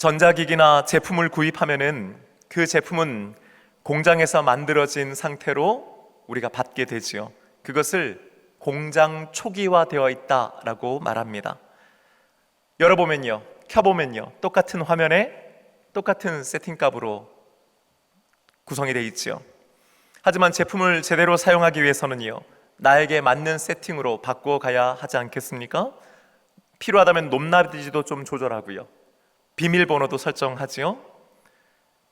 전자기기나 제품을 구입하면은 그 제품은 공장에서 만들어진 상태로 우리가 받게 되지요. 그것을 공장 초기화되어 있다라고 말합니다. 열어보면요, 켜보면요, 똑같은 화면에 똑같은 세팅값으로 구성이 되어 있지요. 하지만 제품을 제대로 사용하기 위해서는요, 나에게 맞는 세팅으로 바꾸어 가야 하지 않겠습니까? 필요하다면 높낮이도 좀 조절하고요, 비밀번호도 설정하지요.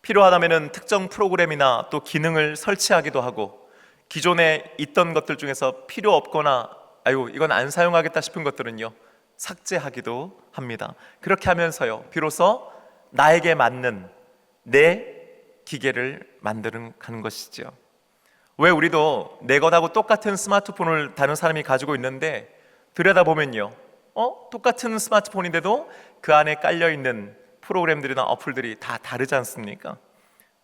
필요하다면 특정 프로그램이나 또 기능을 설치하기도 하고, 기존에 있던 것들 중에서 필요 없거나 이건 안 사용하겠다 싶은 것들은요, 삭제하기도 합니다. 그렇게 하면서요, 비로소 나에게 맞는 내 기계를 만드는 것이죠. 왜 우리도 내 것하고 똑같은 스마트폰을 다른 사람이 가지고 있는데 들여다보면요, 똑같은 스마트폰인데도 그 안에 깔려있는 프로그램들이나 어플들이 다 다르지 않습니까?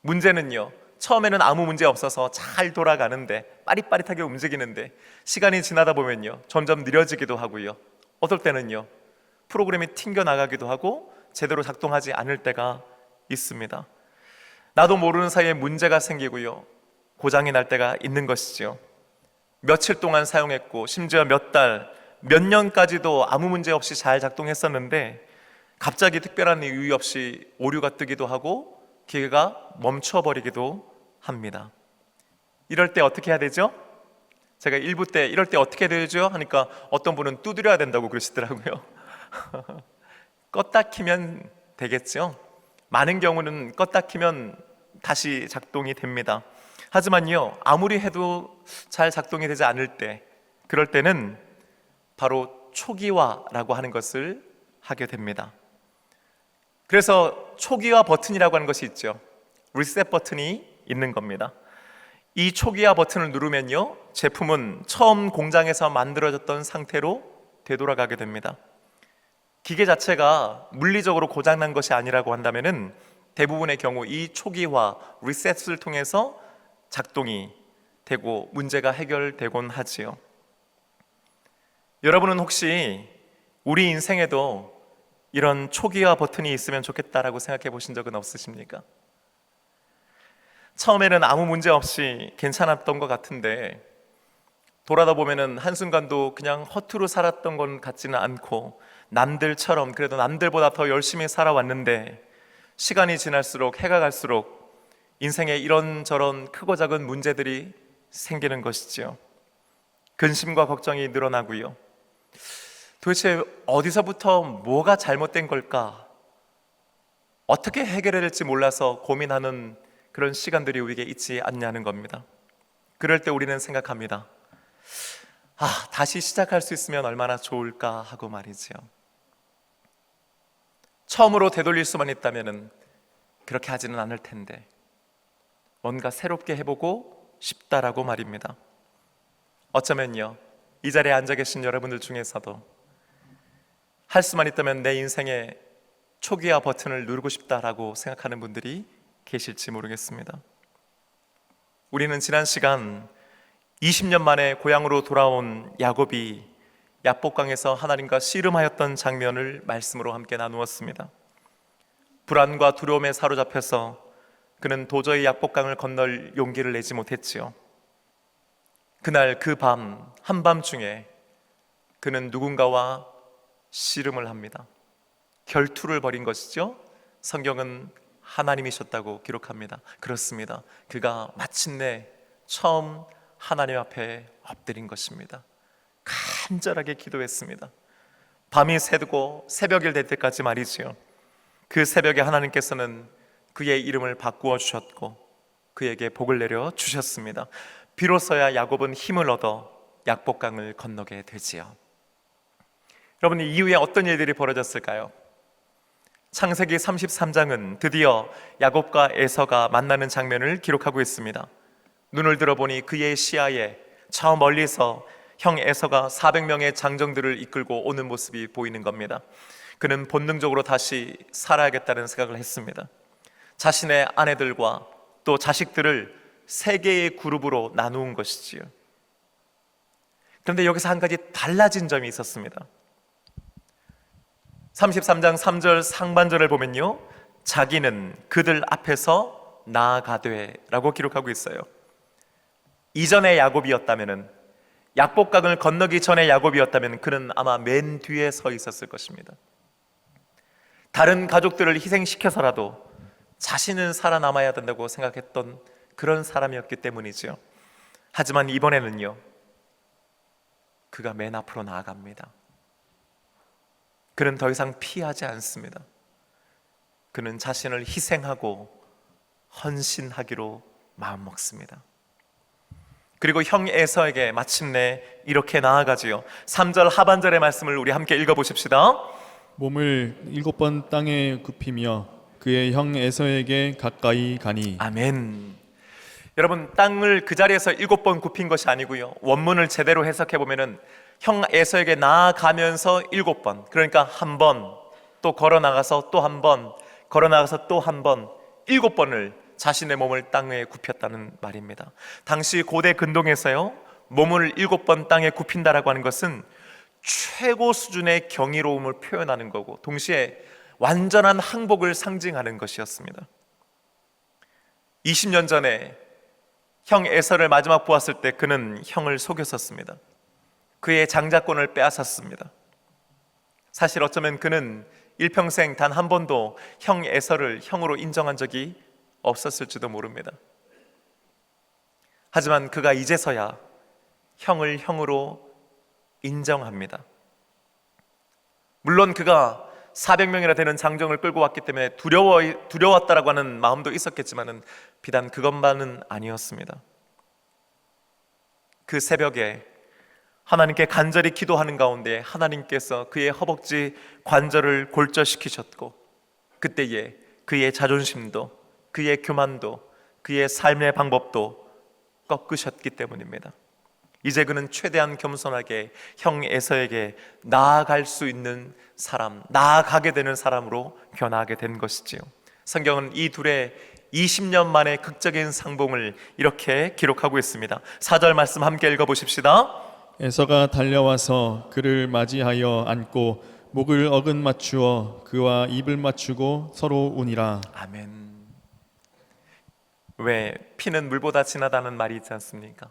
문제는요, 처음에는 아무 문제 없어서 잘 돌아가는데, 빠릿빠릿하게 움직이는데 시간이 지나다 보면요, 점점 느려지기도 하고요, 어떨 때는요, 프로그램이 튕겨나가기도 하고 제대로 작동하지 않을 때가 있습니다. 나도 모르는 사이에 문제가 생기고요, 고장이 날 때가 있는 것이죠. 며칠 동안 사용했고 심지어 몇 달, 몇 년까지도 아무 문제 없이 잘 작동했었는데 갑자기 특별한 이유 없이 오류가 뜨기도 하고 기계가 멈춰버리기도 합니다. 이럴 때 어떻게 해야 되죠? 제가 일부 때 이럴 때 어떻게 해야 되죠? 하니까 어떤 분은 두드려야 된다고 그러시더라고요. 껐다 키면 되겠죠? 많은 경우는 껐다 키면 다시 작동이 됩니다. 하지만요, 아무리 해도 잘 작동이 되지 않을 때, 그럴 때는 바로 초기화라고 하는 것을 하게 됩니다. 그래서 초기화 버튼이라고 하는 것이 있죠. 리셋 버튼이 있는 겁니다. 이 초기화 버튼을 누르면요, 제품은 처음 공장에서 만들어졌던 상태로 되돌아가게 됩니다. 기계 자체가 물리적으로 고장난 것이 아니라고 한다면은 대부분의 경우 이 초기화, 리셋을 통해서 작동이 되고 문제가 해결되곤 하지요. 여러분은 혹시 우리 인생에도 이런 초기화 버튼이 있으면 좋겠다라고 생각해 보신 적은 없으십니까? 처음에는 아무 문제 없이 괜찮았던 것 같은데 돌아다 보면은 한순간도 그냥 허투루 살았던 건 같지는 않고, 남들처럼 그래도 남들보다 더 열심히 살아왔는데 시간이 지날수록, 해가 갈수록 인생에 이런저런 크고 작은 문제들이 생기는 것이지요. 근심과 걱정이 늘어나고요, 도대체 어디서부터 뭐가 잘못된 걸까? 어떻게 해결해야 될지 몰라서 고민하는 그런 시간들이 우리에게 있지 않냐는 겁니다. 그럴 때 우리는 생각합니다. 다시 시작할 수 있으면 얼마나 좋을까 하고 말이죠. 처음으로 되돌릴 수만 있다면 그렇게 하지는 않을 텐데 뭔가 새롭게 해보고 싶다라고 말입니다. 어쩌면요, 이 자리에 앉아 계신 여러분들 중에서도 할 수만 있다면 내 인생의 초기화 버튼을 누르고 싶다라고 생각하는 분들이 계실지 모르겠습니다. 우리는 지난 시간 20년 만에 고향으로 돌아온 야곱이 야복강에서 하나님과 씨름하였던 장면을 말씀으로 함께 나누었습니다. 불안과 두려움에 사로잡혀서 그는 도저히 야복강을 건널 용기를 내지 못했지요. 그날 그 밤, 한밤중에 그는 누군가와 씨름을 합니다. 결투를 벌인 것이죠. 성경은 하나님이셨다고 기록합니다. 그렇습니다. 그가 마침내 처음 하나님 앞에 엎드린 것입니다. 간절하게 기도했습니다. 밤이 새고 새벽이 될 때까지 말이지요. 그 새벽에 하나님께서는 그의 이름을 바꾸어 주셨고 그에게 복을 내려 주셨습니다. 비로소야 야곱은 힘을 얻어 약복강을 건너게 되지요. 여러분, 이후에 어떤 일들이 벌어졌을까요? 창세기 33장은 드디어 야곱과 에서가 만나는 장면을 기록하고 있습니다. 눈을 들어보니 그의 시야에 저 멀리서 형 에서가 400명의 장정들을 이끌고 오는 모습이 보이는 겁니다. 그는 본능적으로 다시 살아야겠다는 생각을 했습니다. 자신의 아내들과 또 자식들을 세 개의 그룹으로 나누은 것이지요. 그런데 여기서 한 가지 달라진 점이 있었습니다. 33장 3절 상반절을 보면요, 자기는 그들 앞에서 나아가되 라고 기록하고 있어요. 이전의 야곱이었다면, 약복강을 건너기 전에 야곱이었다면 그는 아마 맨 뒤에 서 있었을 것입니다. 다른 가족들을 희생시켜서라도 자신은 살아남아야 된다고 생각했던 그런 사람이었기 때문이죠. 하지만 이번에는요, 그가 맨 앞으로 나아갑니다. 그는 더 이상 피하지 않습니다. 그는 자신을 희생하고 헌신하기로 마음먹습니다. 그리고 형 에서에게 마침내 이렇게 나아가지요. 3절 하반절의 말씀을 우리 함께 읽어보십시다. 몸을 7번 땅에 굽히며 그의 형 에서에게 가까이 가니. 아멘. 여러분, 땅을 그 자리에서 7번 굽힌 것이 아니고요, 원문을 제대로 해석해 보면은 형 에서에게 나아가면서 7번, 그러니까 한 번, 또 걸어 나가서 또 한 번, 걸어 나가서 또 한 번, 7번을 자신의 몸을 땅에 굽혔다는 말입니다. 당시 고대 근동에서요, 몸을 7번 땅에 굽힌다라고 하는 것은 최고 수준의 경이로움을 표현하는 거고, 동시에 완전한 항복을 상징하는 것이었습니다. 20년 전에 형 에서를 마지막 보았을 때 그는 형을 속였었습니다. 그의 장자권을 빼앗았습니다. 사실 어쩌면 그는 일평생 단 한 번도 형 에서를 형으로 인정한 적이 없었을지도 모릅니다. 하지만 그가 이제서야 형을 형으로 인정합니다. 물론 그가 400명이나 되는 장정을 끌고 왔기 때문에 두려웠다라고 하는 마음도 있었겠지만은 비단 그것만은 아니었습니다. 그 새벽에 하나님께 간절히 기도하는 가운데 하나님께서 그의 허벅지 관절을 골절시키셨고, 그때에 그의 자존심도, 그의 교만도, 그의 삶의 방법도 꺾으셨기 때문입니다. 이제 그는 최대한 겸손하게 형 에서에게 나아갈 수 있는 사람, 나아가게 되는 사람으로 변화하게 된 것이지요. 성경은 이 둘의 20년 만의 극적인 상봉을 이렇게 기록하고 있습니다. 4절 말씀 함께 읽어보십시다. 에서가 달려와서 그를 맞이하여 안고 목을 어긋 맞추어 그와 입을 맞추고 서로 우니라. 아멘. 왜 피는 물보다 진하다는 말이 있지 않습니까?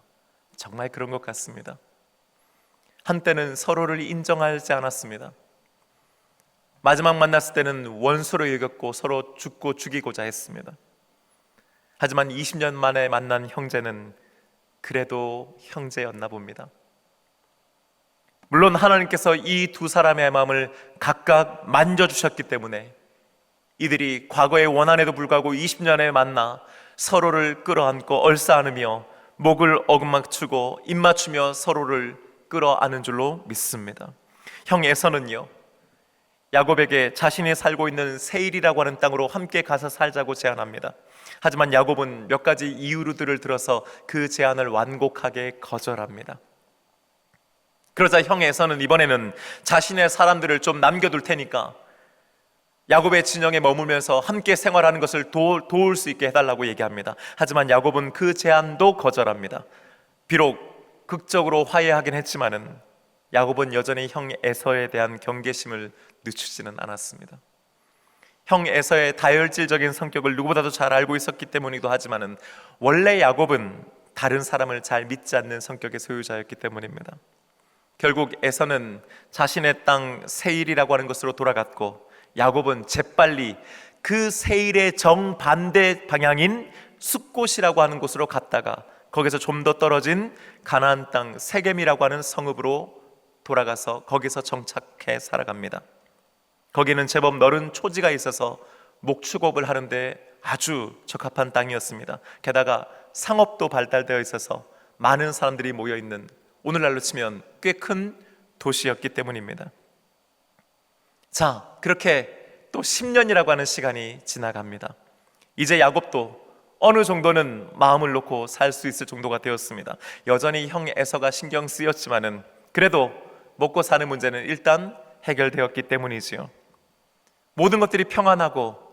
정말 그런 것 같습니다. 한때는 서로를 인정하지 않았습니다. 마지막 만났을 때는 원수로 여겼고 서로 죽고 죽이고자 했습니다. 하지만 20년 만에 만난 형제는 그래도 형제였나 봅니다. 물론 하나님께서 이 두 사람의 마음을 각각 만져주셨기 때문에 이들이 과거의 원한에도 불구하고 20년에 만나 서로를 끌어안고 얼싸안으며 목을 어긋맞추고 입맞추며 서로를 끌어안은 줄로 믿습니다. 형 에서는요, 야곱에게 자신이 살고 있는 세일이라고 하는 땅으로 함께 가서 살자고 제안합니다. 하지만 야곱은 몇 가지 이유들을 들어서 그 제안을 완곡하게 거절합니다. 그러자 형 에서는 이번에는 자신의 사람들을 좀 남겨둘 테니까 야곱의 진영에 머물면서 함께 생활하는 것을 도울 수 있게 해달라고 얘기합니다. 하지만 야곱은 그 제안도 거절합니다. 비록 극적으로 화해하긴 했지만은 야곱은 여전히 형 에서에 대한 경계심을 늦추지는 않았습니다. 형 에서의 다혈질적인 성격을 누구보다도 잘 알고 있었기 때문이기도 하지만은 원래 야곱은 다른 사람을 잘 믿지 않는 성격의 소유자였기 때문입니다. 결국 에서는 자신의 땅 세일이라고 하는 것으로 돌아갔고, 야곱은 재빨리 그 세일의 정반대 방향인 숫곳이라고 하는 곳으로 갔다가 거기서 좀 더 떨어진 가나안 땅 세겜이라고 하는 성읍으로 돌아가서 거기서 정착해 살아갑니다. 거기는 제법 넓은 초지가 있어서 목축업을 하는데 아주 적합한 땅이었습니다. 게다가 상업도 발달되어 있어서 많은 사람들이 모여있는, 오늘날로 치면 꽤 큰 도시였기 때문입니다. 자, 그렇게 또 10년이라고 하는 시간이 지나갑니다. 이제 야곱도 어느 정도는 마음을 놓고 살 수 있을 정도가 되었습니다. 여전히 형 에서가 신경 쓰였지만은 그래도 먹고 사는 문제는 일단 해결되었기 때문이지요. 모든 것들이 평안하고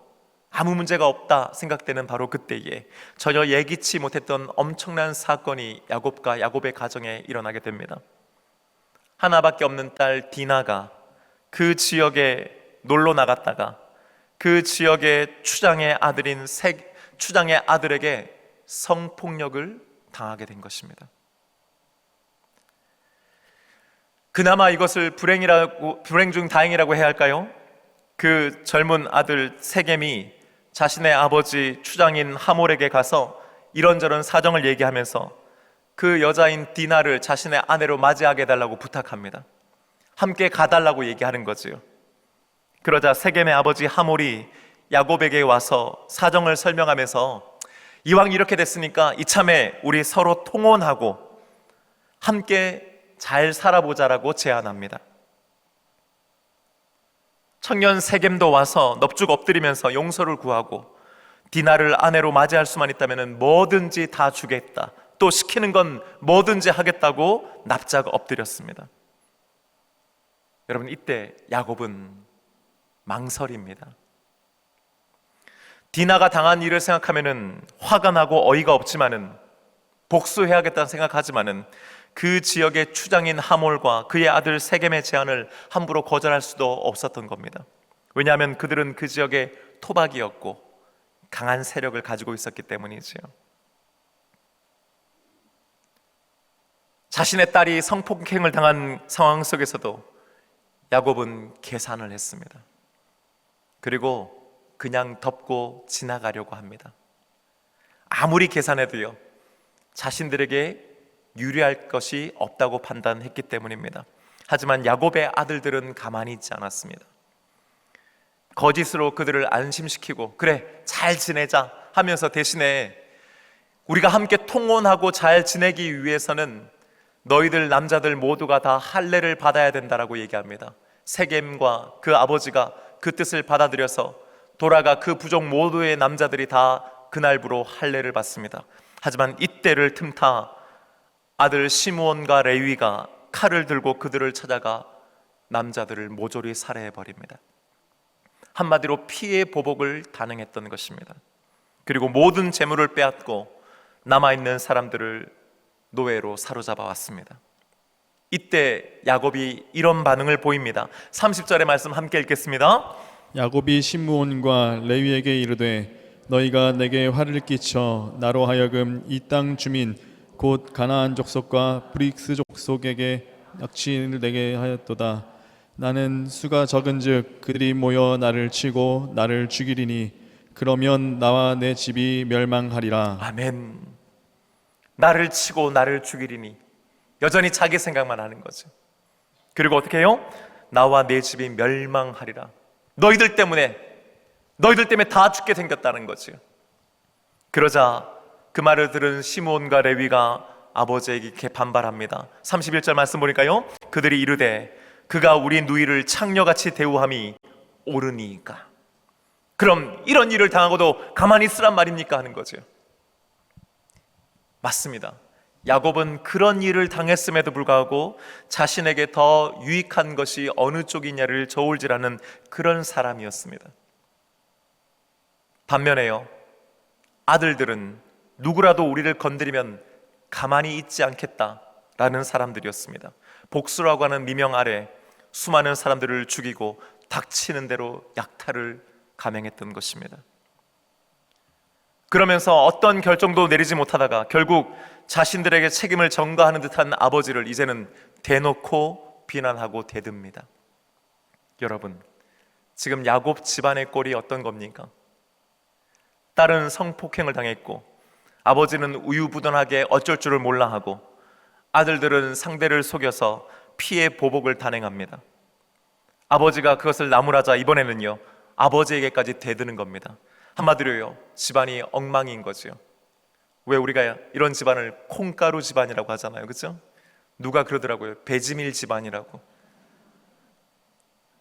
아무 문제가 없다 생각되는 바로 그때에 전혀 예기치 못했던 엄청난 사건이 야곱과 야곱의 가정에 일어나게 됩니다. 하나밖에 없는 딸 디나가 그 지역에 놀러 나갔다가 그 지역의 추장의 아들에게 성폭력을 당하게 된 것입니다. 그나마 이것을 불행 중 다행이라고 해야 할까요? 그 젊은 아들 세겜이 자신의 아버지 추장인 하몰에게 가서 이런저런 사정을 얘기하면서 그 여자인 디나를 자신의 아내로 맞이하게 해달라고 부탁합니다. 함께 가달라고 얘기하는 거지요. 그러자 세겜의 아버지 하몰이 야곱에게 와서 사정을 설명하면서 이왕 이렇게 됐으니까 이참에 우리 서로 통혼하고 함께 잘 살아보자라고 제안합니다. 청년 세겜도 와서 넙죽 엎드리면서 용서를 구하고 디나를 아내로 맞이할 수만 있다면 뭐든지 다 주겠다, 또 시키는 건 뭐든지 하겠다고 납작 엎드렸습니다. 여러분, 이때 야곱은 망설입니다. 디나가 당한 일을 생각하면 화가 나고 어이가 없지만은, 복수해야겠다는 생각하지만은 그 지역의 추장인 하몰과 그의 아들 세겜의 제안을 함부로 거절할 수도 없었던 겁니다. 왜냐하면 그들은 그 지역의 토박이었고 강한 세력을 가지고 있었기 때문이지요. 자신의 딸이 성폭행을 당한 상황 속에서도 야곱은 계산을 했습니다. 그리고 그냥 덮고 지나가려고 합니다. 아무리 계산해도요, 자신들에게 유리할 것이 없다고 판단했기 때문입니다. 하지만 야곱의 아들들은 가만히 있지 않았습니다. 거짓으로 그들을 안심시키고 그래 잘 지내자 하면서 대신에 우리가 함께 통혼하고 잘 지내기 위해서는 너희들 남자들 모두가 다 할례를 받아야 된다라고 얘기합니다. 세겜과 그 아버지가 그 뜻을 받아들여서 돌아가 그 부족 모두의 남자들이 다 그날부로 할례를 받습니다. 하지만 이때를 틈타 아들 시므온과 레위가 칼을 들고 그들을 찾아가 남자들을 모조리 살해해버립니다. 한마디로 피해 보복을 단행했던 것입니다. 그리고 모든 재물을 빼앗고 남아있는 사람들을 노예로 사로잡아 왔습니다. 이때 야곱이 이런 반응을 보입니다. 30절의 말씀 함께 읽겠습니다. 야곱이 시므온과 레위에게 이르되 너희가 내게 화를 끼쳐 나로 하여금 이 땅 주민 곧 가나안 족속과 브릭스 족속에게 약치를 내게 하였도다. 나는 수가 적은즉 그들이 모여 나를 치고 나를 죽이리니 그러면 나와 내 집이 멸망하리라. 아멘. 나를 치고 나를 죽이리니, 여전히 자기 생각만 하는 거죠. 그리고 어떻게 해요? 나와 내 집이 멸망하리라. 너희들 때문에 다 죽게 생겼다는 거죠. 그러자 그 말을 들은 시므온과 레위가 아버지에게 이렇게 반발합니다. 31절 말씀 보니까요, 그들이 이르되 그가 우리 누이를 창녀같이 대우함이 옳으니까. 그럼 이런 일을 당하고도 가만히 있으란 말입니까? 하는 거죠. 맞습니다. 야곱은 그런 일을 당했음에도 불구하고 자신에게 더 유익한 것이 어느 쪽이냐를 저울질하는 그런 사람이었습니다. 반면에요, 아들들은 누구라도 우리를 건드리면 가만히 있지 않겠다라는 사람들이었습니다. 복수라고 하는 미명 아래 수많은 사람들을 죽이고 닥치는 대로 약탈을 감행했던 것입니다. 그러면서 어떤 결정도 내리지 못하다가 결국 자신들에게 책임을 전가하는 듯한 아버지를 이제는 대놓고 비난하고 대듭니다. 여러분, 지금 야곱 집안의 꼴이 어떤 겁니까? 딸은 성폭행을 당했고 아버지는 우유부단하게 어쩔 줄을 몰라 하고 아들들은 상대를 속여서 피해 보복을 단행합니다. 아버지가 그것을 나무라자 이번에는요, 아버지에게까지 대드는 겁니다. 한마디로요, 집안이 엉망인 거죠. 왜 우리가 이런 집안을 콩가루 집안이라고 하잖아요, 그렇죠? 누가 그러더라고요, 배지밀 집안이라고.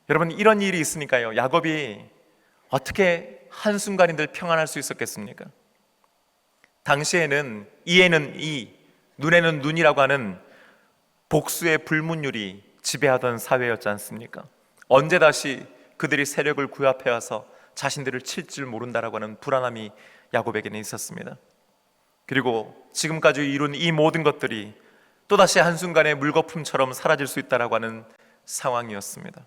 여러분, 이런 일이 있으니까요, 야곱이 어떻게 한순간인들 평안할 수 있었겠습니까? 당시에는 이에는 이, 눈에는 눈이라고 하는 복수의 불문율이 지배하던 사회였지 않습니까? 언제 다시 그들이 세력을 구합해와서 자신들을 칠 줄 모른다라고 하는 불안함이 야곱에게는 있었습니다. 그리고 지금까지 이룬 이 모든 것들이 또다시 한순간에 물거품처럼 사라질 수 있다라고 하는 상황이었습니다.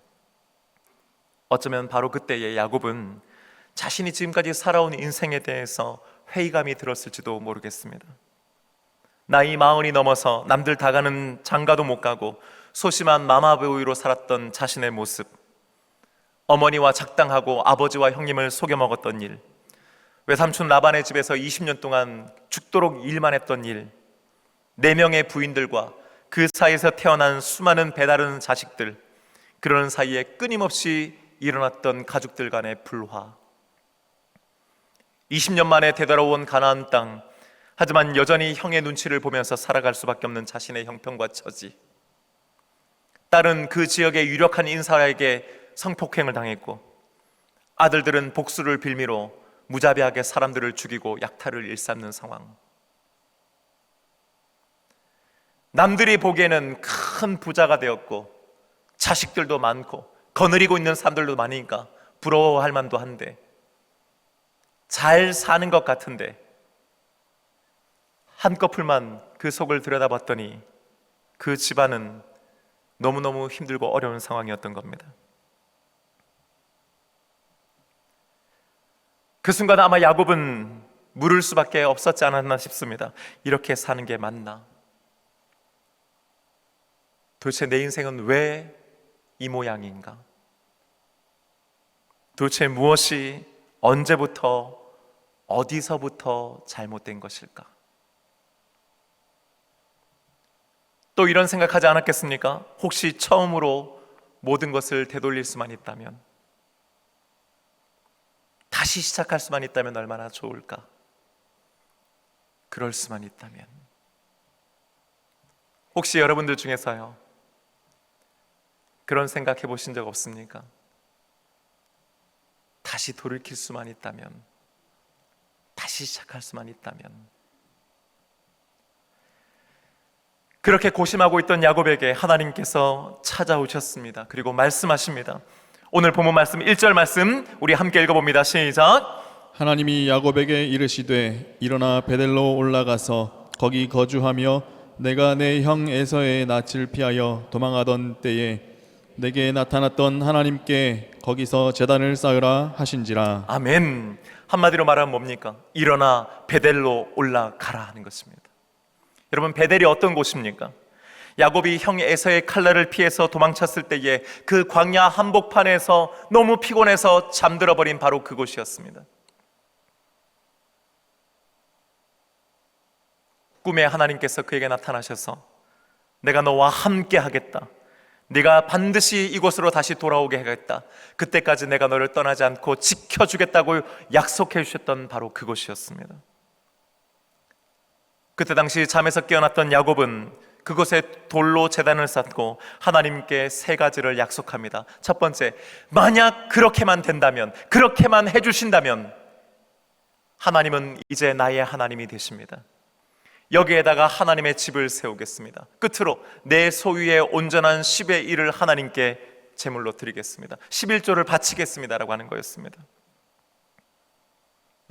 어쩌면 바로 그때의 야곱은 자신이 지금까지 살아온 인생에 대해서 회의감이 들었을지도 모르겠습니다. 나이 40이 넘어서 남들 다 가는 장가도 못 가고 소심한 마마보이로 살았던 자신의 모습, 어머니와 작당하고 아버지와 형님을 속여 먹었던 일, 외삼촌 라반의 집에서 20년 동안 죽도록 일만 했던 일, 4명의 부인들과 그 사이에서 태어난 수많은 배다른 자식들, 그러는 사이에 끊임없이 일어났던 가족들 간의 불화, 20년 만에 되돌아온 가나안 땅, 하지만 여전히 형의 눈치를 보면서 살아갈 수밖에 없는 자신의 형편과 처지, 딸은 그 지역의 유력한 인사에게 성폭행을 당했고 아들들은 복수를 빌미로 무자비하게 사람들을 죽이고 약탈을 일삼는 상황. 남들이 보기에는 큰 부자가 되었고 자식들도 많고 거느리고 있는 사람들도 많으니까 부러워할 만도 한데, 잘 사는 것 같은데 한꺼풀만 그 속을 들여다봤더니 그 집안은 너무너무 힘들고 어려운 상황이었던 겁니다. 그 순간 아마 야곱은 물을 수밖에 없었지 않았나 싶습니다. 이렇게 사는 게 맞나? 도대체 내 인생은 왜 이 모양인가? 도대체 무엇이 언제부터 어디서부터 잘못된 것일까? 또 이런 생각하지 않았겠습니까? 혹시 처음으로 모든 것을 되돌릴 수만 있다면, 다시 시작할 수만 있다면 얼마나 좋을까? 그럴 수만 있다면. 혹시 여러분들 중에서요, 그런 생각 해보신 적 없습니까? 다시 돌이킬 수만 있다면, 다시 시작할 수만 있다면. 그렇게 고심하고 있던 야곱에게 하나님께서 찾아오셨습니다. 그리고 말씀하십니다. 오늘 본문 말씀 1절 말씀 우리 함께 읽어봅니다. 시작. 하나님이 야곱에게 이르시되 일어나 베델로 올라가서 거기 거주하며 내가 내 형 에서의 낯을 피하여 도망하던 때에 내게 나타났던 하나님께 거기서 제단을 쌓으라 하신지라. 아멘. 한마디로 말하면 뭡니까? 일어나 베델로 올라가라 하는 것입니다. 여러분, 베델이 어떤 곳입니까? 야곱이 형 에서의 칼날을 피해서 도망쳤을 때에 그 광야 한복판에서 너무 피곤해서 잠들어 버린 바로 그곳이었습니다. 꿈에 하나님께서 그에게 나타나셔서 내가 너와 함께 하겠다, 네가 반드시 이곳으로 다시 돌아오게 하겠다, 그때까지 내가 너를 떠나지 않고 지켜주겠다고 약속해 주셨던 바로 그곳이었습니다. 그때 당시 잠에서 깨어났던 야곱은 그곳에 돌로 제단을 쌓고 하나님께 3가지를 약속합니다. 첫 번째, 만약 그렇게만 된다면, 그렇게만 해주신다면 하나님은 이제 나의 하나님이 되십니다. 여기에다가 하나님의 집을 세우겠습니다. 끝으로 내 소유의 온전한 10의 1을 하나님께 제물로 드리겠습니다. 11조를 바치겠습니다 라고 하는 거였습니다.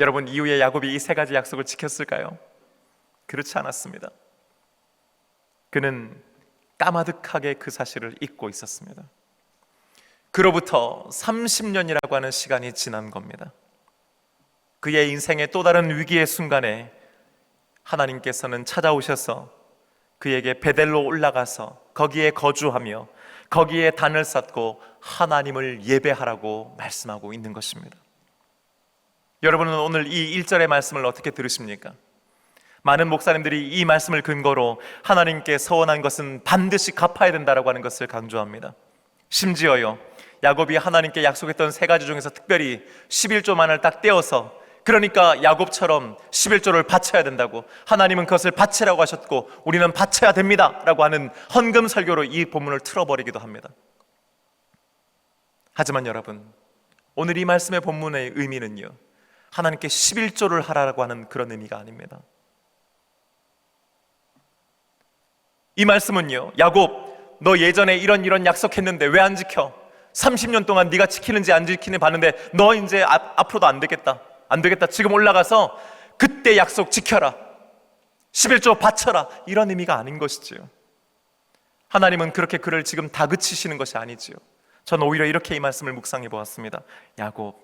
여러분, 이후에 야곱이 이 3가지 약속을 지켰을까요? 그렇지 않았습니다. 그는 까마득하게 그 사실을 잊고 있었습니다. 그로부터 30년이라고 하는 시간이 지난 겁니다. 그의 인생의 또 다른 위기의 순간에 하나님께서는 찾아오셔서 그에게 베델로 올라가서 거기에 거주하며 거기에 단을 쌓고 하나님을 예배하라고 말씀하고 있는 것입니다. 여러분은 오늘 이 1절의 말씀을 어떻게 들으십니까? 많은 목사님들이 이 말씀을 근거로 하나님께 서원한 것은 반드시 갚아야 된다라고 하는 것을 강조합니다. 심지어요, 야곱이 하나님께 약속했던 3가지 중에서 특별히 11조만을 딱 떼어서, 그러니까 야곱처럼 11조를 바쳐야 된다고, 하나님은 그것을 바치라고 하셨고 우리는 바쳐야 됩니다 라고 하는 헌금 설교로 이 본문을 틀어버리기도 합니다. 하지만 여러분, 오늘 이 말씀의 본문의 의미는요, 하나님께 11조를 하라고 하는 그런 의미가 아닙니다. 이 말씀은요, 야곱, 너 예전에 이런 약속했는데 왜 안 지켜? 30년 동안 네가 지키는지 안 지키는지 봤는데 너 이제 앞으로도 안 되겠다. 지금 올라가서 그때 약속 지켜라, 11조 바쳐라, 이런 의미가 아닌 것이지요. 하나님은 그렇게 그를 지금 다그치시는 것이 아니지요. 저는 오히려 이렇게 이 말씀을 묵상해 보았습니다. 야곱,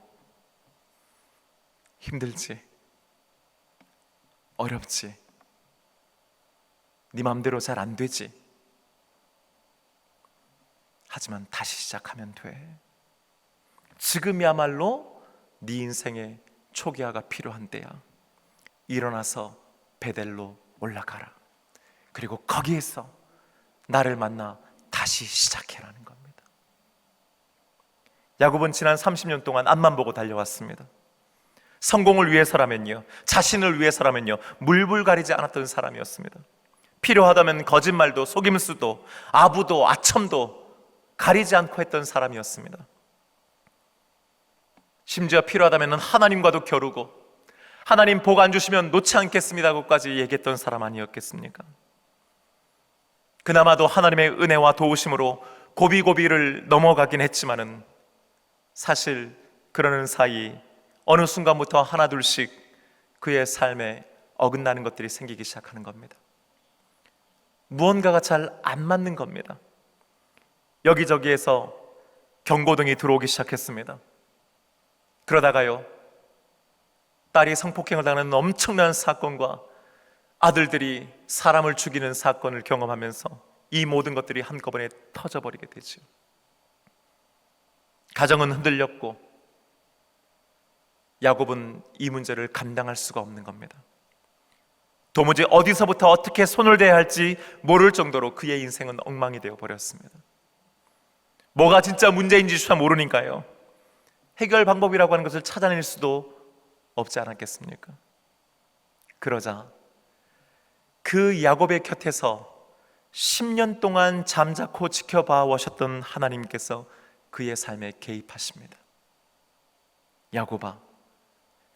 힘들지, 어렵지, 네 맘대로 잘 안 되지. 하지만 다시 시작하면 돼. 지금이야말로 네 인생의 초기화가 필요한 때야. 일어나서 베델로 올라가라. 그리고 거기에서 나를 만나 다시 시작해라는 겁니다. 야곱은 지난 30년 동안 앞만 보고 달려왔습니다. 성공을 위해서라면요, 자신을 위해서라면요, 물불 가리지 않았던 사람이었습니다. 필요하다면 거짓말도 속임수도 아부도 아첨도 가리지 않고 했던 사람이었습니다. 심지어 필요하다면 하나님과도 겨루고 하나님 복 안 주시면 놓지 않겠습니다고까지 얘기했던 사람 아니었겠습니까? 그나마도 하나님의 은혜와 도우심으로 고비고비를 넘어가긴 했지만은 사실 그러는 사이 어느 순간부터 하나둘씩 그의 삶에 어긋나는 것들이 생기기 시작하는 겁니다. 무언가가 잘 안 맞는 겁니다. 여기저기에서 경고등이 들어오기 시작했습니다. 그러다가요, 딸이 성폭행을 당하는 엄청난 사건과 아들들이 사람을 죽이는 사건을 경험하면서 이 모든 것들이 한꺼번에 터져버리게 되죠. 가정은 흔들렸고 야곱은 이 문제를 감당할 수가 없는 겁니다. 도무지 어디서부터 어떻게 손을 대야 할지 모를 정도로 그의 인생은 엉망이 되어 버렸습니다. 뭐가 진짜 문제인지 조차 모르니까요, 해결 방법이라고 하는 것을 찾아낼 수도 없지 않았겠습니까? 그러자 그 야곱의 곁에서 10년 동안 잠자코 지켜봐 오셨던 하나님께서 그의 삶에 개입하십니다. 야곱아,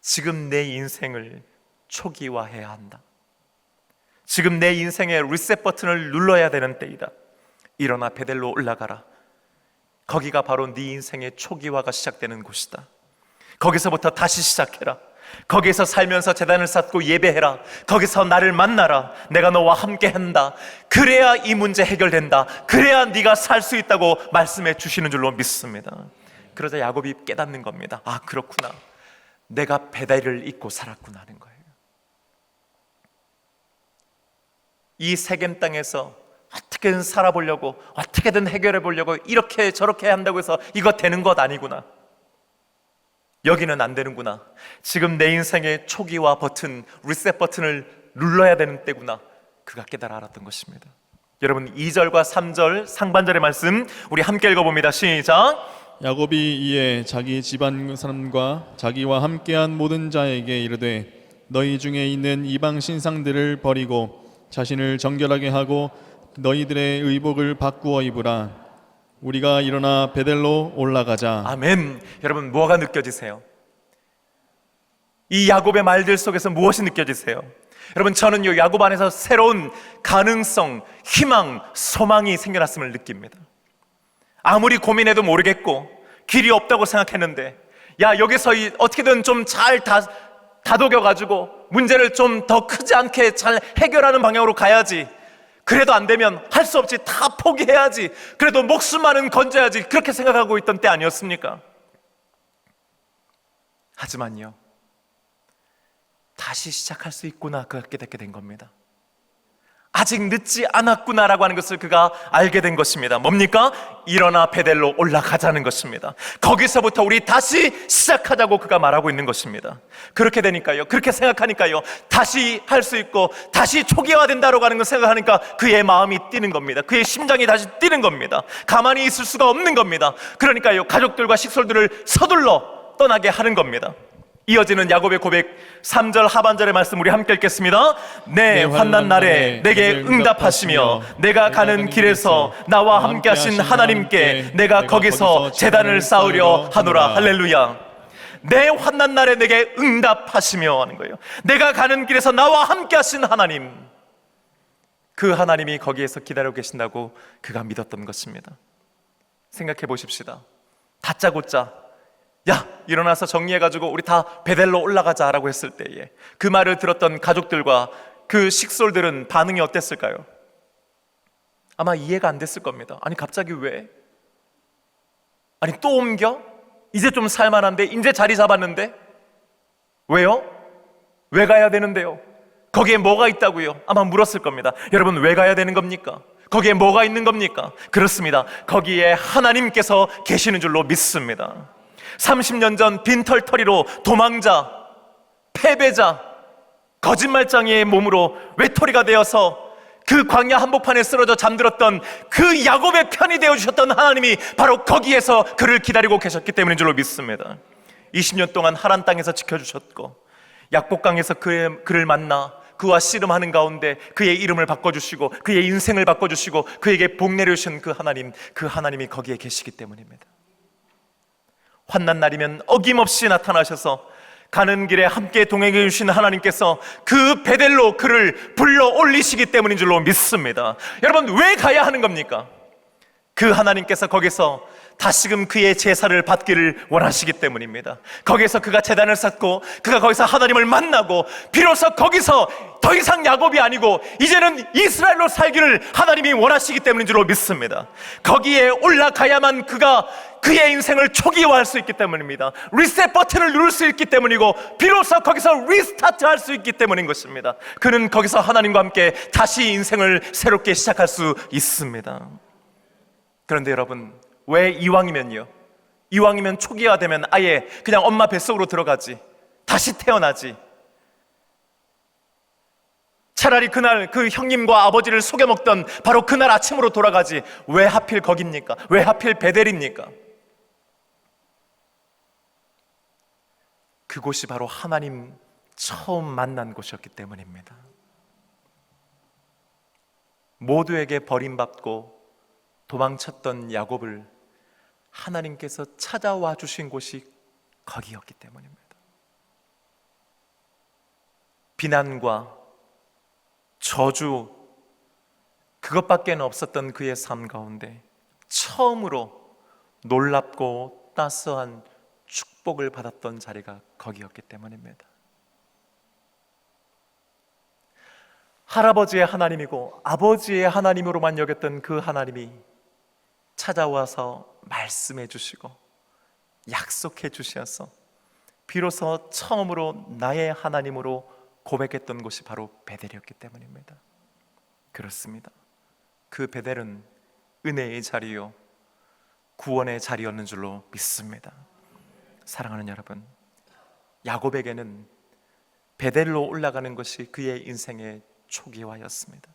지금 내 인생을 초기화해야 한다. 지금 내 인생의 리셋 버튼을 눌러야 되는 때이다. 일어나 베델로 올라가라. 거기가 바로 네 인생의 초기화가 시작되는 곳이다. 거기서부터 다시 시작해라. 거기에서 살면서 제단을 쌓고 예배해라. 거기서 나를 만나라. 내가 너와 함께 한다. 그래야 이 문제 해결된다. 그래야 네가 살 수 있다고 말씀해 주시는 줄로 믿습니다. 그러자 야곱이 깨닫는 겁니다. 아, 그렇구나. 내가 베델을 잊고 살았구나 하는 거예요. 이 세겜 땅에서 어떻게든 살아보려고, 어떻게든 해결해 보려고 이렇게 저렇게 한다고 해서 이거 되는 것 아니구나. 여기는 안 되는구나. 지금 내 인생의 초기화 버튼, 리셋 버튼을 눌러야 되는 때구나. 그가 깨달아 알았던 것입니다. 여러분, 2절과 3절 상반절의 말씀 우리 함께 읽어봅니다. 시작. 야곱이 이에 자기 집안 사람과 자기와 함께한 모든 자에게 이르되 너희 중에 있는 이방 신상들을 버리고 자신을 정결하게 하고 너희들의 의복을 바꾸어 입으라. 우리가 일어나 베델로 올라가자. 아멘. 여러분, 뭐가 느껴지세요? 이 야곱의 말들 속에서 무엇이 느껴지세요? 여러분, 저는요, 야곱 안에서 새로운 가능성, 희망, 소망이 생겨났음을 느낍니다. 아무리 고민해도 모르겠고 길이 없다고 생각했는데, 야, 여기서 어떻게든 좀 잘 다독여가지고 문제를 좀 더 크지 않게 잘 해결하는 방향으로 가야지. 그래도 안 되면 할 수 없지, 다 포기해야지, 그래도 목숨만은 건져야지, 그렇게 생각하고 있던 때 아니었습니까? 하지만요, 다시 시작할 수 있구나, 그걸 깨닫게 된 겁니다. 아직 늦지 않았구나라고 하는 것을 그가 알게 된 것입니다. 뭡니까? 일어나 베델로 올라가자는 것입니다. 거기서부터 우리 다시 시작하자고 그가 말하고 있는 것입니다. 그렇게 되니까요, 그렇게 생각하니까요, 다시 할 수 있고 다시 초기화된다고 하는 걸 생각하니까 그의 마음이 뛰는 겁니다. 그의 심장이 다시 뛰는 겁니다. 가만히 있을 수가 없는 겁니다. 그러니까요, 가족들과 식솔들을 서둘러 떠나게 하는 겁니다. 이어지는 야곱의 고백 3절 하반절의 말씀 우리 함께 읽겠습니다. 내 환난 날에 내게 응답하시며 내가 가는 길에서 나와 함께 하신 하나님께 내가 거기서 제단을 쌓으려 하노라. 할렐루야. 내 환난 날에 내게 응답하시며 하는 거예요. 내가 가는 길에서 나와 함께 하신 하나님, 그 하나님이 거기에서 기다리고 계신다고 그가 믿었던 것입니다. 생각해 보십시다. 다짜고짜 야, 일어나서 정리해가지고 우리 다 베델로 올라가자라고 했을 때에 그 말을 들었던 가족들과 그 식솔들은 반응이 어땠을까요? 아마 이해가 안 됐을 겁니다. 아니, 갑자기 왜? 아니, 또 옮겨? 이제 좀 살만한데? 이제 자리 잡았는데? 왜요? 왜 가야 되는데요? 거기에 뭐가 있다고요? 아마 물었을 겁니다. 여러분, 왜 가야 되는 겁니까? 거기에 뭐가 있는 겁니까? 그렇습니다. 거기에 하나님께서 계시는 줄로 믿습니다. 30년 전 빈털터리로 도망자, 패배자, 거짓말장애의 몸으로 외톨이가 되어서 그 광야 한복판에 쓰러져 잠들었던 그 야곱의 편이 되어주셨던 하나님이 바로 거기에서 그를 기다리고 계셨기 때문인 줄로 믿습니다. 20년 동안 하란 땅에서 지켜주셨고, 약복강에서 그를 만나 그와 씨름하는 가운데 그의 이름을 바꿔주시고 그의 인생을 바꿔주시고 그에게 복 내려주신 그 하나님이 거기에 계시기 때문입니다. 환난 날이면 어김없이 나타나셔서 가는 길에 함께 동행해 주신 하나님께서 그 베델로 그를 불러 올리시기 때문인 줄로 믿습니다. 여러분, 왜 가야 하는 겁니까? 그 하나님께서 거기서 다시금 그의 제사를 받기를 원하시기 때문입니다. 거기서 그가 제단을 쌓고 그가 거기서 하나님을 만나고 비로소 거기서 더 이상 야곱이 아니고 이제는 이스라엘로 살기를 하나님이 원하시기 때문인 줄로 믿습니다. 거기에 올라가야만 그가 그의 인생을 초기화할 수 있기 때문입니다. 리셋 버튼을 누를 수 있기 때문이고 비로소 거기서 리스타트 할 수 있기 때문인 것입니다. 그는 거기서 하나님과 함께 다시 인생을 새롭게 시작할 수 있습니다. 그런데 여러분, 왜 이왕이면요? 이왕이면 초기화되면 아예 그냥 엄마 뱃속으로 들어가지, 다시 태어나지. 차라리 그날 그 형님과 아버지를 속여먹던 바로 그날 아침으로 돌아가지. 왜 하필 거깁니까? 왜 하필 베델입니까? 그곳이 바로 하나님 처음 만난 곳이었기 때문입니다. 모두에게 버림받고 도망쳤던 야곱을 하나님께서 찾아와 주신 곳이 거기였기 때문입니다. 비난과 저주, 그것밖에 없었던 그의 삶 가운데 처음으로 놀랍고 따스한 축복을 받았던 자리가 거기였기 때문입니다. 할아버지의 하나님이고 아버지의 하나님으로만 여겼던 그 하나님이 찾아와서 말씀해 주시고 약속해 주셔서 비로소 처음으로 나의 하나님으로 고백했던 곳이 바로 베델이었기 때문입니다. 그렇습니다. 그 베델은 은혜의 자리요 구원의 자리였는 줄로 믿습니다. 사랑하는 여러분, 야곱에게는 베델로 올라가는 것이 그의 인생의 초기화였습니다.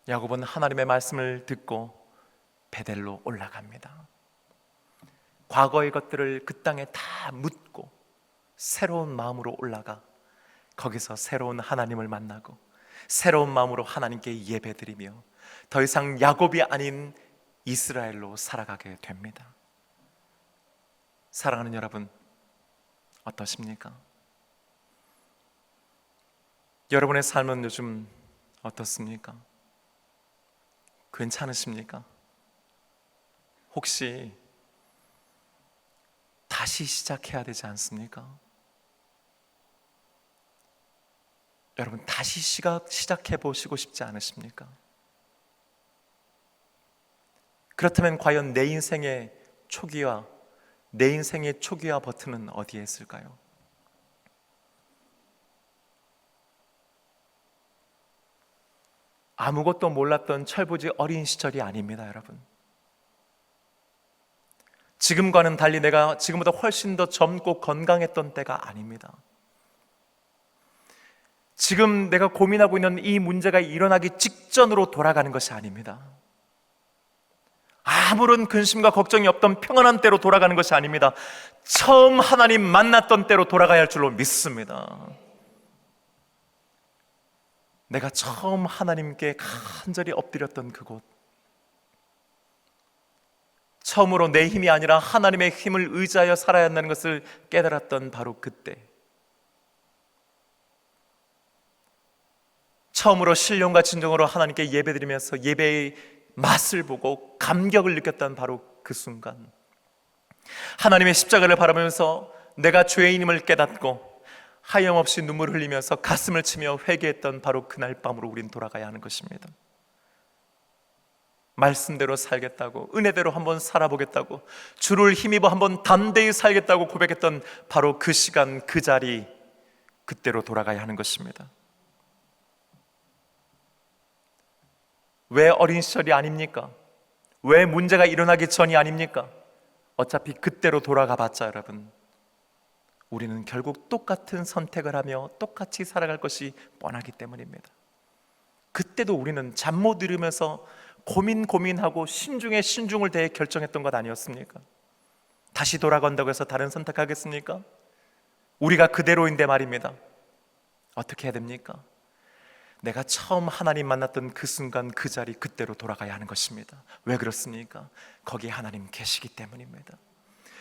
야곱은 하나님의 말씀을 듣고 베델로 올라갑니다. 과거의 것들을 그 땅에 다 묻고 새로운 마음으로 올라가 거기서 새로운 하나님을 만나고 새로운 마음으로 하나님께 예배드리며 더 이상 야곱이 아닌 이스라엘로 살아가게 됩니다. 사랑하는 여러분, 어떠십니까? 여러분의 삶은 요즘 어떻습니까? 괜찮으십니까? 혹시 다시 시작해야 되지 않습니까? 여러분, 다시 시작해 보시고 싶지 않으십니까? 그렇다면 과연 내 인생의 초기화 버튼은 어디에 있을까요? 아무것도 몰랐던 철부지 어린 시절이 아닙니다, 여러분. 지금과는 달리 내가 지금보다 훨씬 더 젊고 건강했던 때가 아닙니다. 지금 내가 고민하고 있는 이 문제가 일어나기 직전으로 돌아가는 것이 아닙니다. 아무런 근심과 걱정이 없던 평안한 때로 돌아가는 것이 아닙니다. 처음 하나님 만났던 때로 돌아가야 할 줄로 믿습니다. 내가 처음 하나님께 간절히 엎드렸던 그곳, 처음으로 내 힘이 아니라 하나님의 힘을 의지하여 살아야 한다는 것을 깨달았던 바로 그때, 처음으로 신령과 진정으로 하나님께 예배드리면서 예배의 맛을 보고 감격을 느꼈던 바로 그 순간, 하나님의 십자가를 바라보면서 내가 죄인임을 깨닫고 하염없이 눈물을 흘리면서 가슴을 치며 회개했던 바로 그날 밤으로 우린 돌아가야 하는 것입니다. 말씀대로 살겠다고, 은혜대로 한번 살아보겠다고, 주를 힘입어 한번 담대히 살겠다고 고백했던 바로 그 시간, 그 자리, 그때로 돌아가야 하는 것입니다. 왜 어린 시절이 아닙니까? 왜 문제가 일어나기 전이 아닙니까? 어차피 그때로 돌아가 봤자 여러분, 우리는 결국 똑같은 선택을 하며 똑같이 살아갈 것이 뻔하기 때문입니다. 그때도 우리는 잠 못 이루면서 고민하고 신중에 신중을 다해 결정했던 것 아니었습니까? 다시 돌아간다고 해서 다른 선택하겠습니까? 우리가 그대로인데 말입니다. 어떻게 해야 됩니까? 내가 처음 하나님 만났던 그 순간, 그 자리, 그때로 돌아가야 하는 것입니다. 왜 그렇습니까? 거기에 하나님 계시기 때문입니다.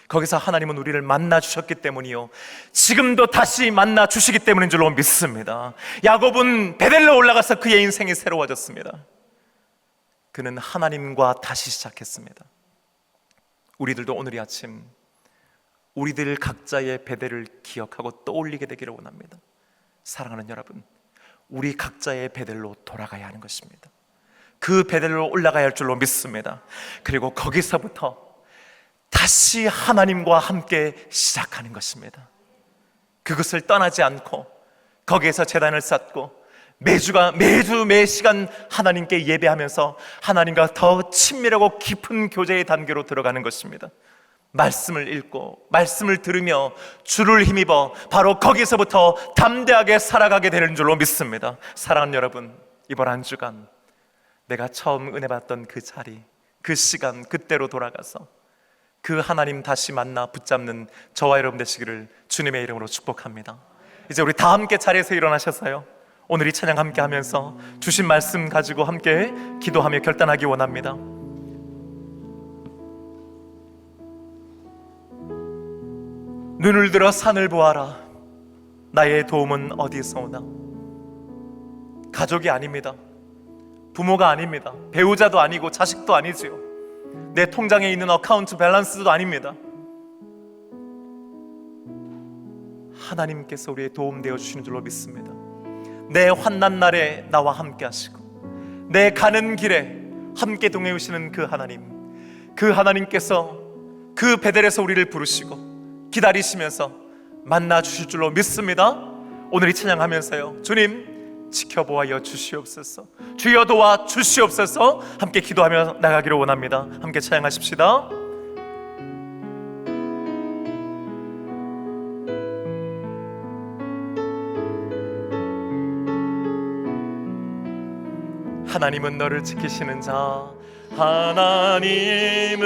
거기서 하나님은 우리를 만나 주셨기 때문이요, 지금도 다시 만나 주시기 때문인 줄로 믿습니다. 야곱은 베델로 올라가서 그의 인생이 새로워졌습니다. 그는 하나님과 다시 시작했습니다. 우리들도 오늘 이 아침 우리들 각자의 베델을 기억하고 떠올리게 되기를 원합니다. 사랑하는 여러분, 우리 각자의 베델로 돌아가야 하는 것입니다. 그 베델로 올라가야 할 줄로 믿습니다. 그리고 거기서부터 다시 하나님과 함께 시작하는 것입니다. 그것을 떠나지 않고 거기에서 제단을 쌓고 매주 매 시간 하나님께 예배하면서 하나님과 더 친밀하고 깊은 교제의 단계로 들어가는 것입니다. 말씀을 읽고 말씀을 들으며 주를 힘입어 바로 거기서부터 담대하게 살아가게 되는 줄로 믿습니다. 사랑하는 여러분, 이번 한 주간 내가 처음 은혜 받던 그 자리, 그 시간, 그때로 돌아가서 그 하나님 다시 만나 붙잡는 저와 여러분 되시기를 주님의 이름으로 축복합니다. 이제 우리 다 함께 자리에서 일어나셔서요, 오늘 이 찬양 함께 하면서 주신 말씀 가지고 함께 기도하며 결단하기 원합니다. 눈을 들어 산을 보아라. 나의 도움은 어디서 오나? 가족이 아닙니다. 부모가 아닙니다. 배우자도 아니고 자식도 아니지요. 내 통장에 있는 어카운트 밸런스도 아닙니다. 하나님께서 우리의 도움 되어 주시는 줄로 믿습니다. 내 환난 날에 나와 함께 하시고 내 가는 길에 함께 동행해 주시는 그 하나님, 그 하나님께서 그 베델에서 우리를 부르시고 기다리시면서 만나 주실 줄로 믿습니다. 오늘 이 찬양하면서요, 주님 지켜보아 주시옵소서, 주여 도와 주시옵소서 함께 기도하며 나가기를 원합니다. 함께 찬양하십시다. 하나님은 너를 지키시는 자, 하나님은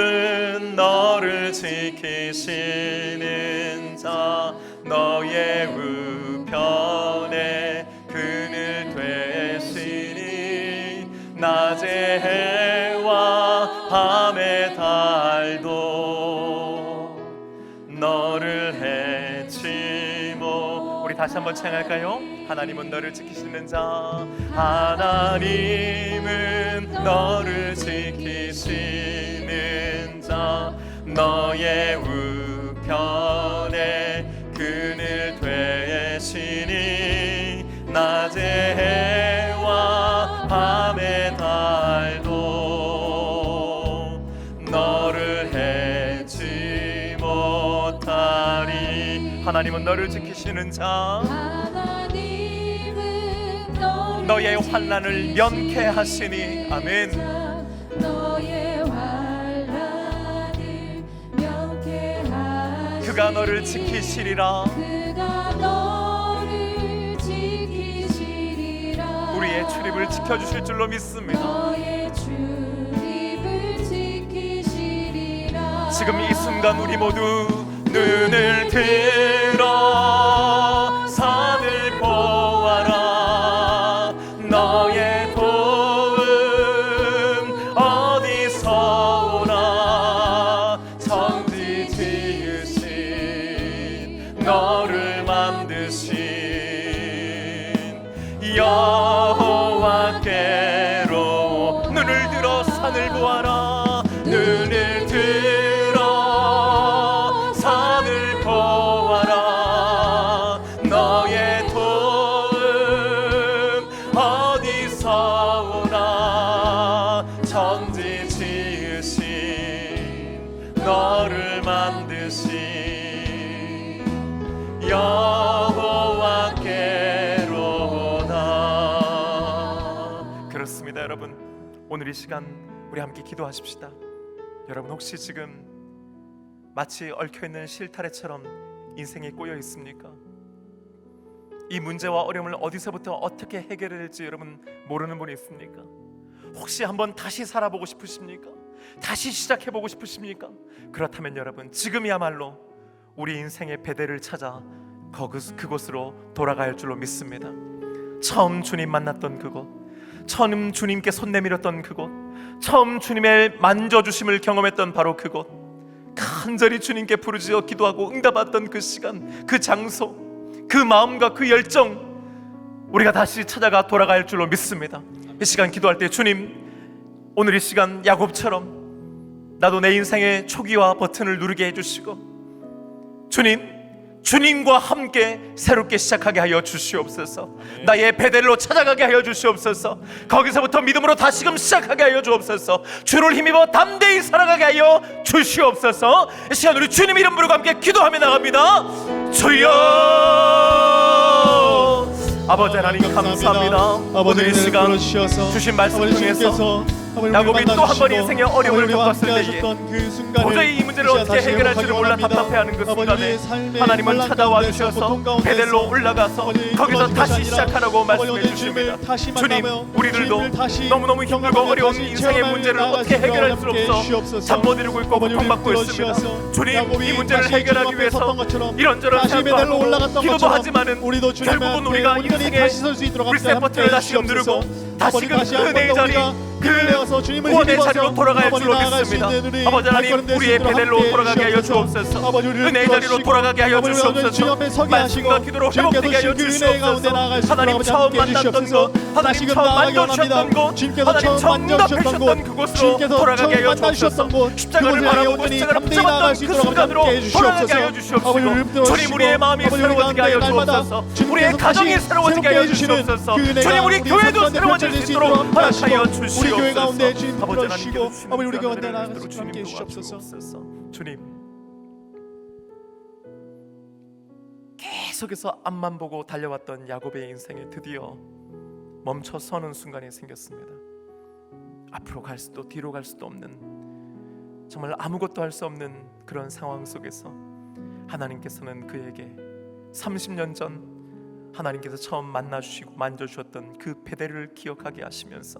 너를 지키시는 자, 너의 우편에 그늘 되시니 낮의 해와 밤의 달도 너를 해치모. 우리 다시 한번 찬양할까요? 하나님은 너를 지키시는 자, 하나님은 너를 지키시는 자, 너의 우편에 그늘 되시니 낮의 해와 밤의 달도 너를 해치 못하리. 하나님은 너를 지키시는 자, 너의 환난을 면케하시니. 아멘. 그가 너를 지키시리라. 우리의 출입을 지켜주실 줄로 믿습니다. 지금 이 순간 우리 모두 눈을 들어 산을 보아라. 너의 도움 어디서 오나? 천지 지으신 너를 만드신 여호와께로 눈을 들어 산을 보아라. 눈을 들어 산을 보아라. 너의 도움 어디서 오나? 천지 계신 여호와께로다. 그렇습니다. 여러분, 오늘 이 시간 우리 함께 기도하십시다. 여러분, 혹시 지금 마치 얽혀있는 실타래처럼 인생에 꼬여 있습니까? 이 문제와 어려움을 어디서부터 어떻게 해결해야 될지 여러분 모르는 분이 있습니까? 혹시 한번 다시 살아보고 싶으십니까? 다시 시작해보고 싶으십니까? 그렇다면 여러분, 지금이야말로 우리 인생의 베델을 찾아 그곳으로 돌아가야 할 줄로 믿습니다. 처음 주님 만났던 그곳, 처음 주님께 손 내밀었던 그곳, 처음 주님의 만져주심을 경험했던 바로 그곳, 간절히 주님께 부르짖어 기도하고 응답받던 그 시간, 그 장소, 그 마음과 그 열정, 우리가 다시 찾아가 돌아가야 할 줄로 믿습니다. 이 시간 기도할 때, 주님, 오늘 이 시간 야곱처럼 나도 내 인생의 초기화 버튼을 누르게 해주시고, 주님과 함께 새롭게 시작하게 하여 주시옵소서. 나의 베델로 찾아가게 하여 주시옵소서. 거기서부터 믿음으로 다시금 시작하게 하여 주옵소서. 주를 힘입어 담대히 살아가게 하여 주시옵소서. 이 시간 우리 주님 이름 부르고 함께 기도하며 나갑니다. 주여, 아버지 하나님 감사합니다. 오늘 이 시간 주신 말씀 통해서 야곱이 또 한 번 인생의 어려움을 겪었을 때에 도저히 이 문제를 어떻게 해결할지를 몰라 답답해하는 그 순간에 하나님은 찾아와 주셔서 베델로 올라가서 거기서 다시 시작하라고 말씀해 주십니다. 주님, 우리들도 너무너무 힘들고 어려운 인생의 문제를 어떻게 해결할 수 없어 잠 못 이루고 있고 고통받고 있습니다. 주님, 이 문제를 해결하기 위해서 이런저런 생각도 하고 기도도 하지만은 결국은 우리가 인생의 리셋 버튼을 다시금 누르고 다시금 은혜의 자리, 그 구원의 자리로 돌아갈 줄로 믿습니다. 아버지 하나님, 우리의 베델로 돌아가게 하여 주옵소서. 은혜의 자리로 돌아가게 하여 주시옵소서. 말씀과 기도로 회복되게 하여 주시옵소서. 하나님 처음 만났던 곳, 하나님 처음 만져주셨던 곳, 하나님 처음 응답해주셨던 그곳으로 돌아가게 하여 주옵소서. 십자가를 바라보고 십자가를 붙잡았던 그 순간으로 돌아가게 하여 주시옵소서. 주님, 우리의 마음이 새로워지게 하여 주옵소서. 우리의 가정이 새로워지게 하여 주시옵소서. 주님, 우리 교회도 새로워질 수 있도록 허락하여 주시옵소서. 교회 가운데 주님 아버지 불러주시고 아버지 우리 가운데 하나님 나아가시도록 함께 해주시옵소서. 주님, 계속해서 앞만 보고 달려왔던 야곱의 인생에 드디어 멈춰 서는 순간이 생겼습니다. 앞으로 갈 수도 뒤로 갈 수도 없는, 정말 아무것도 할 수 없는 그런 상황 속에서 하나님께서는 그에게 30년 전 하나님께서 처음 만나주시고 만져주셨던 그 베델을 기억하게 하시면서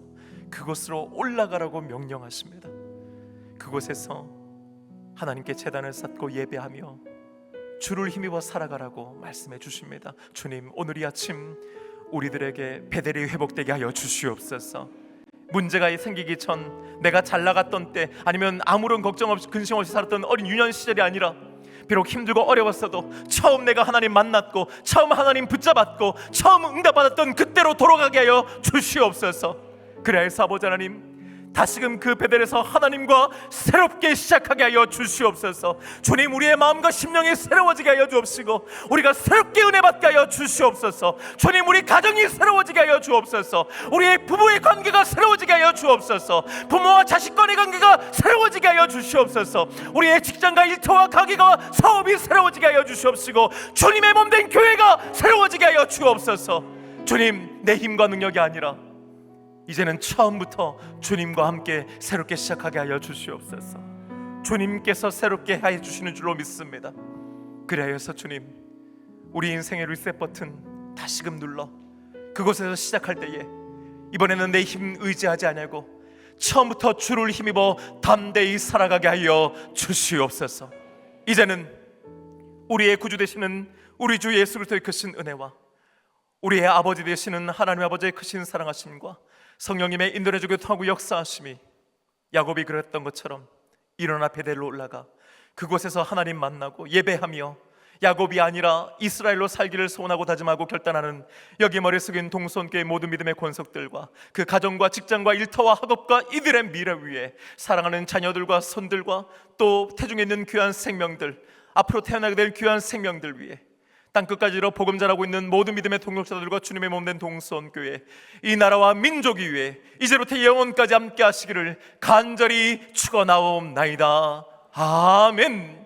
그곳으로 올라가라고 명령하십니다. 그곳에서 하나님께 제단을 쌓고 예배하며 주를 힘입어 살아가라고 말씀해 주십니다. 주님, 오늘 이 아침 우리들에게 베델이 회복되게 하여 주시옵소서. 문제가 생기기 전, 내가 잘 나갔던 때, 아니면 아무런 걱정 없이 근심 없이 살았던 어린 유년 시절이 아니라 비록 힘들고 어려웠어도 처음 내가 하나님 만났고 처음 하나님 붙잡았고 처음 응답받았던 그때로 돌아가게 하여 주시옵소서. 그래야 해서 아버지 하나님, 다시금 그 베델에서 하나님과 새롭게 시작하게 하여 주시옵소서. 주님, 우리의 마음과 심령이 새로워지게 하여 주옵시고 우리가 새롭게 은혜 받게 하여 주시옵소서. 주님, 우리 가정이 새로워지게 하여 주옵소서. 우리의 부부의 관계가 새로워지게 하여 주옵소서. 부모와 자식 간의 관계가 새로워지게 하여 주시옵소서. 우리의 직장과 일터와 가게가 사업이 새로워지게 하여 주시옵시고 주님의 몸된 교회가 새로워지게 하여 주옵소서. 주님, 내 힘과 능력이 아니라 이제는 처음부터 주님과 함께 새롭게 시작하게 하여 주시옵소서. 주님께서 새롭게 해 주시는 줄로 믿습니다. 그래서 주님, 우리 인생의 리셋 버튼 다시금 눌러 그곳에서 시작할 때에 이번에는 내 힘 의지하지 아니하고 처음부터 주를 힘입어 담대히 살아가게 하여 주시옵소서. 이제는 우리의 구주 되시는 우리 주 예수 그리스도의 크신 은혜와 우리의 아버지 되시는 하나님 아버지의 크신 사랑하심과 성령님의 인도해주고 통하고 역사하심이 야곱이 그랬던 것처럼 일어나 베델로 올라가 그곳에서 하나님 만나고 예배하며 야곱이 아니라 이스라엘로 살기를 소원하고 다짐하고 결단하는 여기 머리 숙인 동손교회 모든 믿음의 권속들과 그 가정과 직장과 일터와 학업과 이들의 미래 위에 사랑하는 자녀들과 손들과 또 태중에 있는 귀한 생명들, 앞으로 태어나게 될 귀한 생명들 위에 땅끝까지로 복음 전하고 있는 모든 믿음의 동역자들과 주님의 몸된 동손교회, 이 나라와 민족이 위해 이제부터 영원까지 함께 하시기를 간절히 축원하옵나이다. 아멘.